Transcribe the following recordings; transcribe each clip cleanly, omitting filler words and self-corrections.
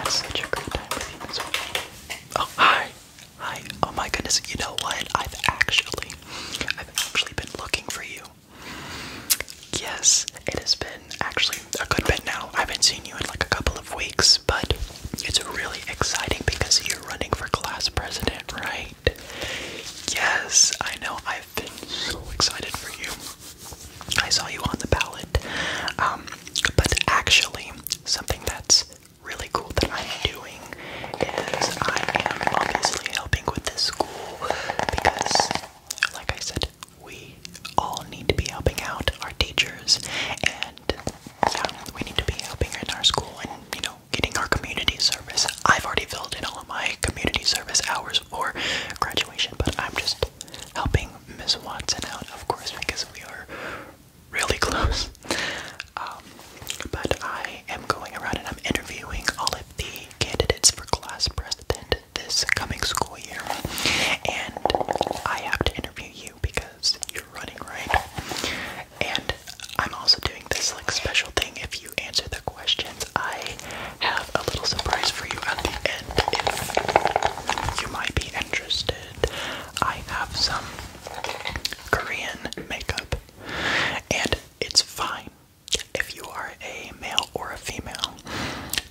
such a great time with you as well. Oh, hi. Hi. Oh my goodness, you know what? I've actually been looking for you. Yes, it has been actually a good bit now. I haven't seen you in like a couple of weeks, but it's really exciting because you're running for class president, right? Yes, I know. I've been so excited for you. I saw you on the ballot. But actually, something that's really cool that I'm doing is I am obviously helping with this school because, like I said, we all need to be helping out our teachers, and we need to be helping in our school and, getting our community service. I've already filled in all of my community service hours for graduation, but I'm just helping Miss Watson out, of course, because we are really close. But I am going around and I'm interviewing all of the candidates for class president this coming school year. And I have to interview you because you're running, right? And I'm also doing this like special thing. If you answer the questions, I have a little surprise for you at the end if you might be interested. I have some Korean makeup, and it's fine if you are a male or a female.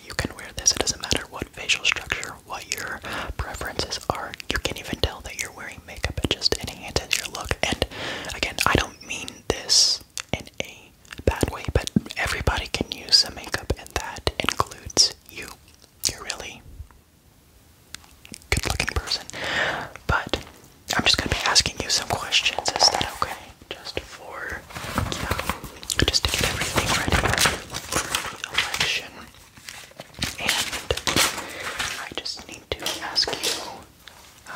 You can wear this. It doesn't matter what facial structure, what your preferences are. You can even tell that you're wearing makeup. It just enhances your look. And again, I don't mean this in a bad way, but everybody can use some makeup, and that includes you. You're really good looking person. But I'm just gonna be asking you some questions. Is that okay? Just to get everything ready for the election. And I just need to ask you a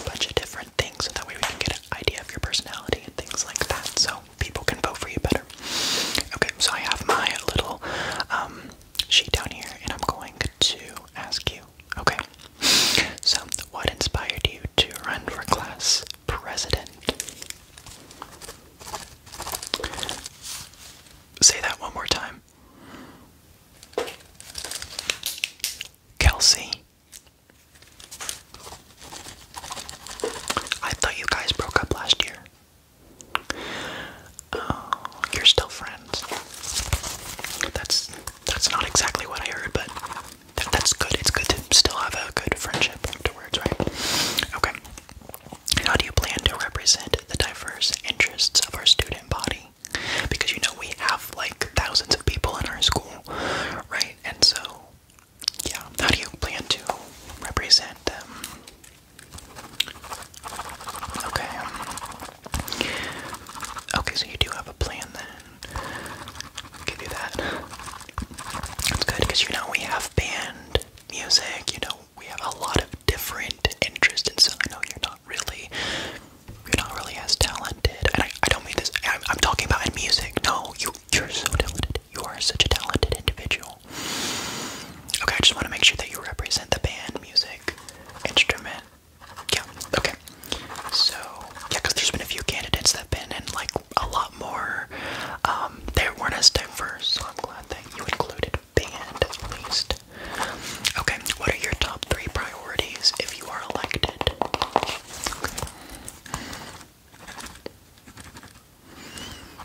bunch of different things so that way we can get an idea of your personality and things like that, so people can vote for you better. Okay, so I have my little sheet down here, and I'm going to ask you. Okay, so what inspired you to run for class president? Say that one more time. Kelsey. I thought you guys broke up last year. Oh, you're still friends. That's not exactly what I heard, but that's good. It's good to still have a good friendship afterwards, right? Okay. How do you plan to represent the diverse interests of our student body? Because we have like thousands of people in our school, right? And so, yeah, how do you plan to represent them? Okay. Okay, so you do have a plan then. I'll give you that. That's good because we have band, music, we have a lot of different interests, and so I know you're not really as talented. And I don't mean this. I'm talking about in music. No, you're so talented. You are such a talented individual. Okay, I just want to make sure that you represent the band, music, instrument. Yeah. Okay. So yeah, because there's been a few candidates that've been in like a lot more. They weren't as diverse, so I'm glad that you included band at least. Okay. What are your top 3 priorities if you are elected?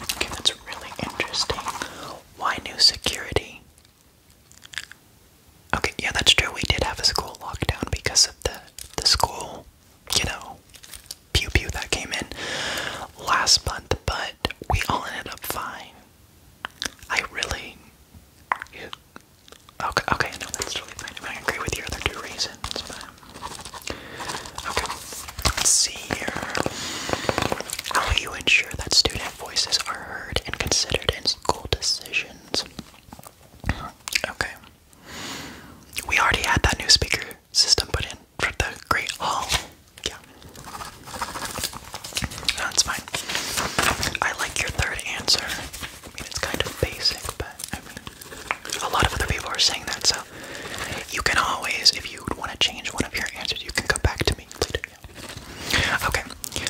Okay, that's really interesting. Why new security? Okay, yeah, that's true. We did have a school lockdown because of the school, pew pew that came in last month, but we all ended up fine. Okay, no, that's totally fine. I agree with your other 2 reasons, but okay, let's see here. How will you ensure that student voices are heard and considered in school decisions? Okay. We already had that new speaker system put in for the Great Hall. Yeah. That's fine. I like your third answer. I mean, it's kind of basic, but a lot of other people are saying that, so you can always, if you want to change one of your answers, you can come back to me later. Yeah. Okay,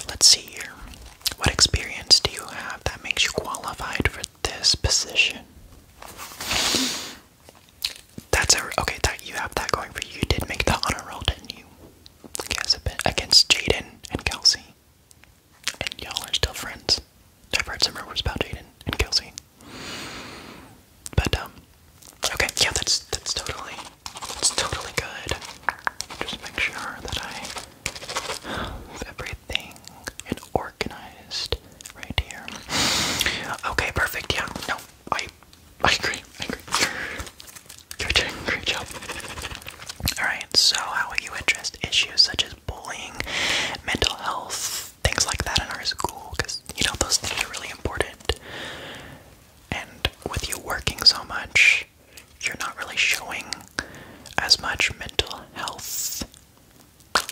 let's see here. What experience do you have that makes you qualified for this position? Okay, you have that going for you. You did make the honor roll, didn't you? Yes, a bit against Jaden and Kelsey. And y'all are still friends. I've heard some rumors about Jaden and Kelsey. But okay, yeah, that's totally good. Just make sure that I have everything organized right here. Okay, perfect. Yeah, no, I agree. You're doing a great job. Alright, so how will you address issues such as bullying, mental health, things like that in our school? Because, you know, those things are really important. And with you working so much, you're not really showing as much mental health,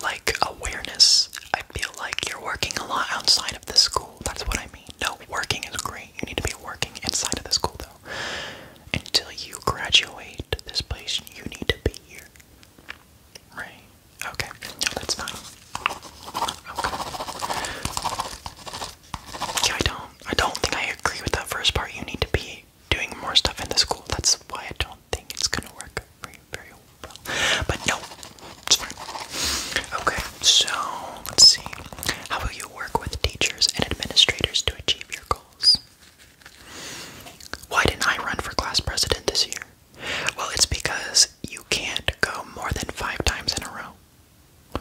like, awareness. I feel like you're working a lot outside of the school. That's what I mean. No, working is great. You need to be working inside of the school, though. Until you graduate this place, you need to be here. Right? Okay. No, that's fine. Okay. Yeah, I don't think I agree with that first part. You need to be doing more stuff in the school. That's why I don't think it's gonna work very well. But no, it's fine. Okay, so let's see. How will you work with teachers and administrators to achieve your goals? Why didn't I run for class president this year? Well, it's because you can't go more than 5 times in a row.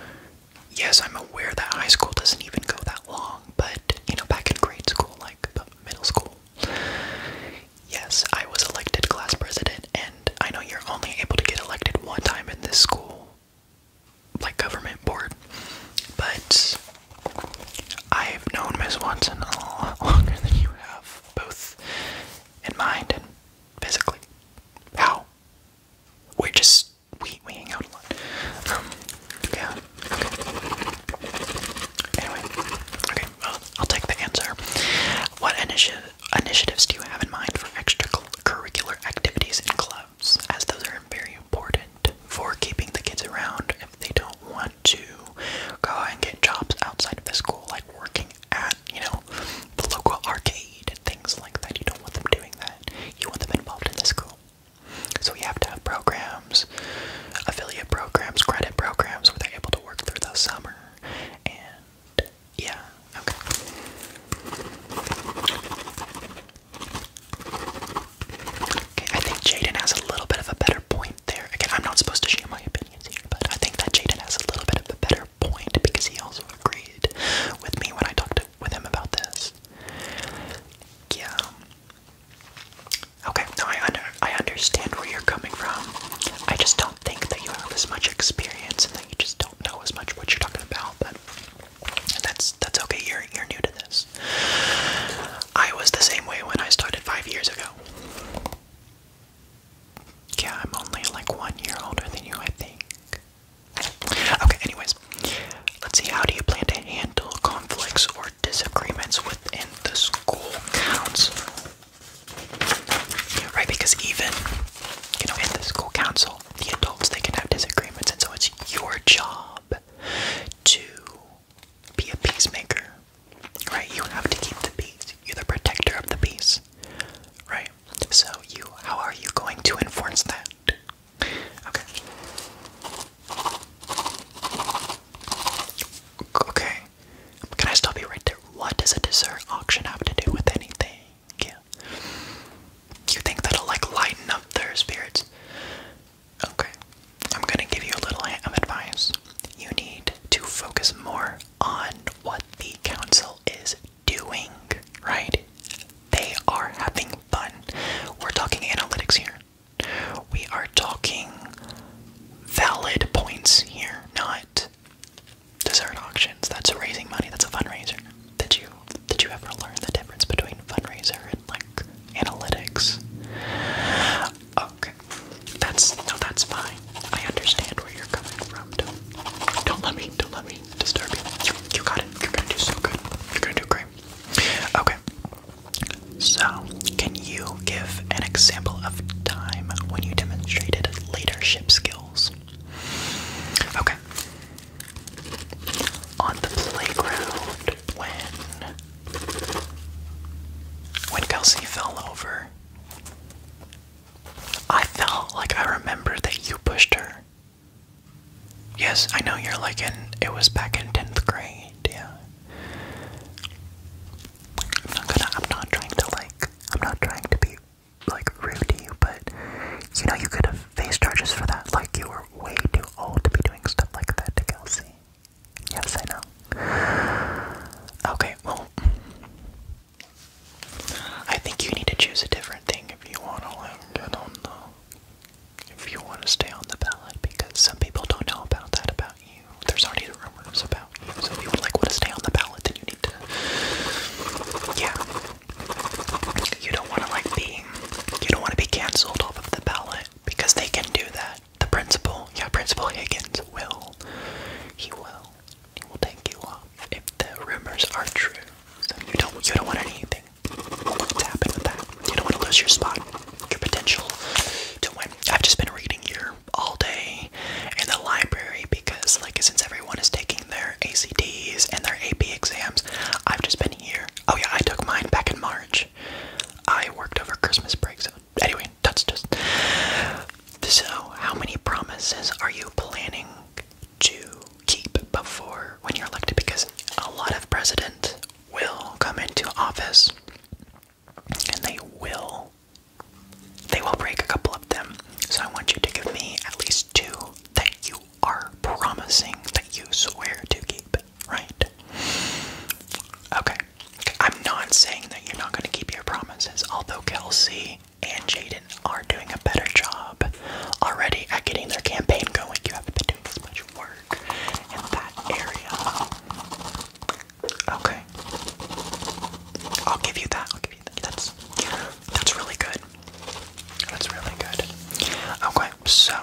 Yes, I'm aware that high school doesn't even go that long, but, you know, back in grade school, like middle school, yes, I was elected class president, and I know you're only able to get elected 1 time in this school, like government board, but I've known Miss Watson a lot longer than you have, both in mind and physically. How? We hang out a lot. Yeah, okay. Anyway, okay, well, I'll take the answer. What initiatives do you have in mind for extracurricular activities and clubs, as those are very important for keeping the kids around if they don't want to go and get jobs outside of the school, like working at, you know, the local arcade and things like that. You don't want them doing that. You want them involved in the school. So we have to have programs, affiliate programs, credit programs where they're able to work through the summer. And yeah, okay. Okay, I think Jaden has a little bit of a better point there. Again, I'm not supposed to share my opinions here, but I think that Jaden has a little bit of a better point because he also agreed with me when I talked with him about this. Yeah. Okay, no, I understand where you're coming from. I just don't think that you have as much experience and that you just don't know as much what you're talking about, but that's okay. You're new to this. I was the same way when I started 5 years ago. Yeah, I'm only like 1 year older than you, I think. Okay, anyways, let's see. How do you plan to handle conflicts or disagreements within the school council? Right, because even, you know, in the school council, the adults, they can have disagreements, and so it's your job to be a peacemaker, right? You have to keep the peace. You're the protector of the peace, right? So how are you going to enforce that? Okay. Okay. Can I stop you right there? What does a dessert auction have to do with anything? Yeah. You think that'll, like, lighten up their spirits? Okay. I'm gonna give you a little hint of advice. You need to focus more on what the council is doing, right? They are having fun. We're talking analytics here. We are talking valid points here, not dessert auctions. That's raising money. That's a fundraiser. Did you ever learn the difference between fundraiser and, like, analytics? Okay. That's fine. I understand where you're coming from. Don't let me disturb you. You got it. You're gonna do so good. You're gonna do great. Okay. So, can you give an example of time when you demonstrated leadership skills? Okay. On the playground, when Kelsey fell over, I felt like I remember that you pushed like it was back in 10th grade, yeah. I'm not trying to be, like, rude to you, but, you know, you could have faced charges for that. Like, you were way too old to be doing stuff like that to Kelsey. Yes, I know. Okay, well, I think you need to choose a different thing if you want to, like, get on the, if you want to stay on the ballot, because some people don't know about that about you. There's already rumors about you, so if you would, like, want to stay on the ballot, then you need to, yeah. You don't want to, like, you don't want to be canceled off of the ballot, because they can do that. The principal, Principal Higgins he will take you off if the rumors are true. So you don't want anything to happen with that. You don't want to lose your spot, your potential to win. I've just been reading here all day in the library because, like, since everyone is taking their ACTs and their AP exams, I've just been here. Oh yeah, I took mine back in March. I worked over Christmas break, so anyway, that's just... So, how many promises are you planning to keep before when you're elected? Because a lot of presidents will come into office and they will break a couple of them. So I want you to give me at least 2 that you are promising that you swear to keep, right? Okay. I'm not saying that you're not going to keep your promises, although Kelsey and Jaden are doing a better job already at getting their campaign going. You haven't been doing as much work in that area. Okay. I'll give you that. That's really good. That's really good. Okay, so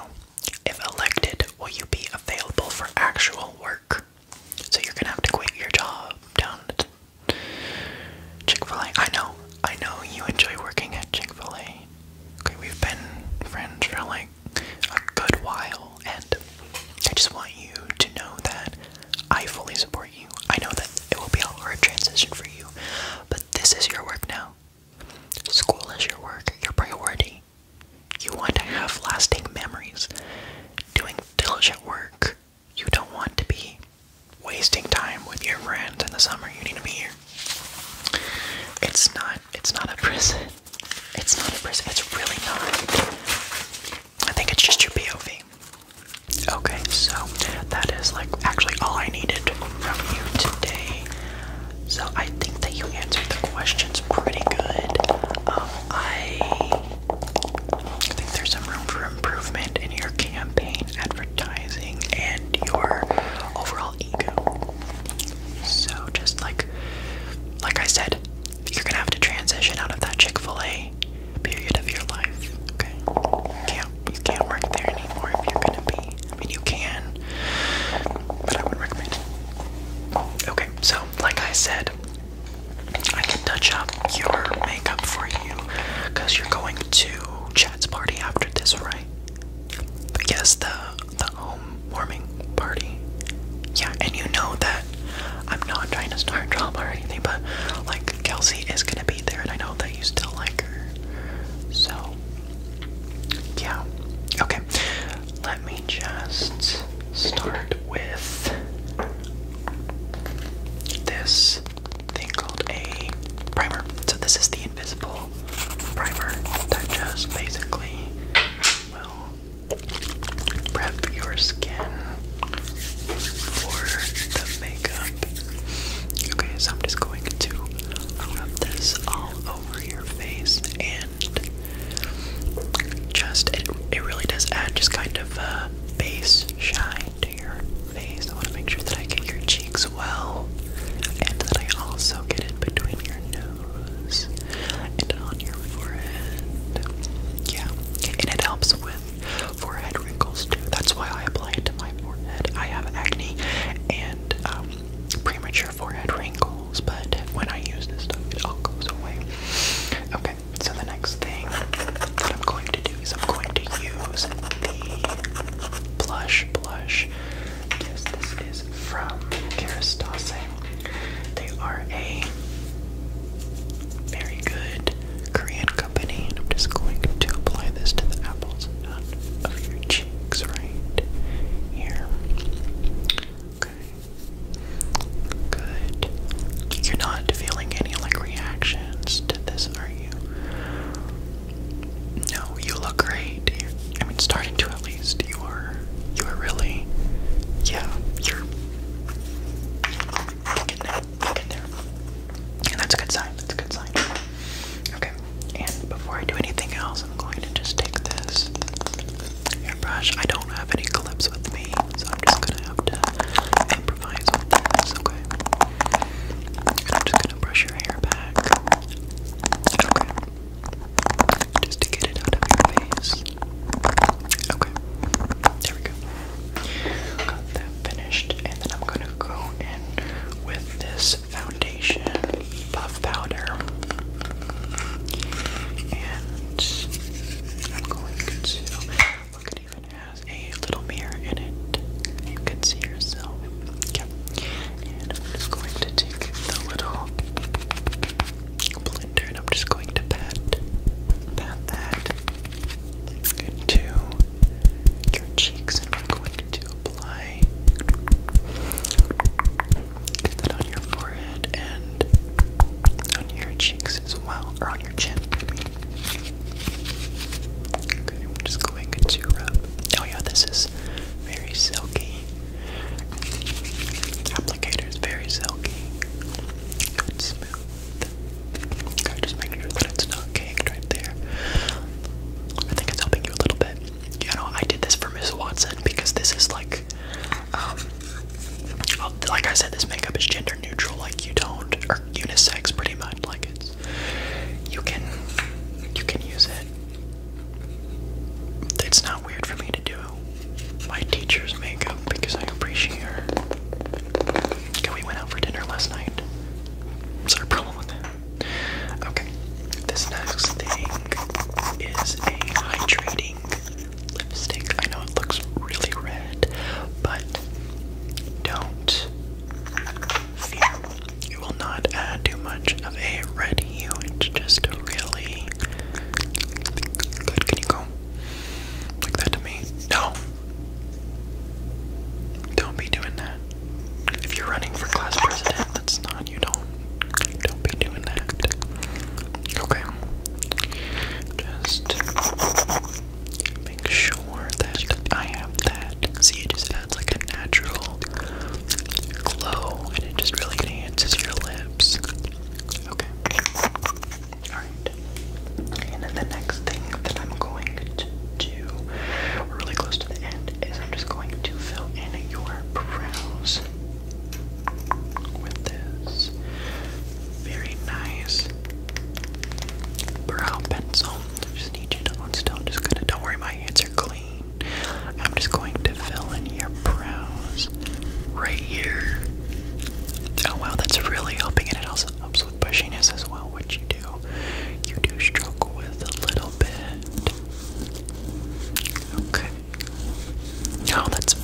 if elected, will you be available for actual work? So you're gonna have to quit your job down at Chick-fil-A. I know you enjoy working at Chick-fil-A. Okay, we've been friends for like a good while, and I just want you to know that I fully support you. I know that it will be a hard transition for you, but this is your work now. School is your work, your priority. You want to have lasting memories, doing diligent work. You don't want to be wasting time with your friends in the summer. You need to be here. It's not a prison. It's not a prison. It's really not. I think it's just your POV. Okay, so that is like actually all I needed from you today. So I think that you answered the questions pretty good. I think there's some room for improvement in your campaign advertising and your overall ego. So just like I said, you're gonna have to transition out of that Chick-fil-A period of your life. Okay, you can't work there anymore if you're gonna be. I mean, you can, but I wouldn't recommend it. Okay, so like I said, I can touch up your makeup for you because you're going to Chad's party after this, right? Yes, the home warming party. Yeah, and you know that I'm not trying to start drama or anything, but like Kelsey is gonna be there, and I know that you still like her. So yeah. Okay. Let me just start with this thing called a primer. So this is the invisible primer that just basically will prep your skin for the makeup. Okay, so I'm just going to rub this all over your face, and just it really does add just kind of a base shine to your I don't have any clips with me, so I'm just gonna have to improvise with this, okay? And I'm just gonna brush your hair back. Okay. Just to get it out of your face. Okay. There we go. Got that finished, and then I'm gonna go in with this foundation puff powder. And I'm going to look, it even has a little mirror in it. You can see yourself. Yep. And I'm just going to take the little blender and I'm just going to pat that into your cheeks, and I'm going to apply, get that on your forehead and on your cheeks as well, or on your chin. Okay, I'm just going to rub. Oh yeah, this is very silky. Applicator is very silky. Good, smooth. Okay, just make sure that it's not caked right there. I think it's helping you a little bit. You know, I did this for Miss Watson because this is like, like I said, this makeup is gender neutral. Like you don't, or unisex pretty much. Like it's, you can use it. It's not weird for me to do my teacher's makeup because I appreciate her. Okay, we went out for dinner last night. Is there a problem with that? Okay, this next thing is a hydrating lipstick. I know it looks really red, but don't fear. It will not add too much of a red hue. It's just a really good. Can you go like that to me? No. Don't be doing that. If you're running for class president, that's not, you don't be doing that. Okay. Just make sure that I have that. See, it just adds like a natural glow and it just really enhances your lips. Okay. Alright. And then the next thing that I'm going to do, we're really close to the end, is I'm just going to fill in your brows with this very nice brow pencil. I just need you to hold still. I'm just gonna, don't worry, my hands are clean. I'm just going to fill in your brows right here. Oh wow, that's really helping, and it also helps with bushiness as well. What you do stroke with a little bit. Okay. Oh, that's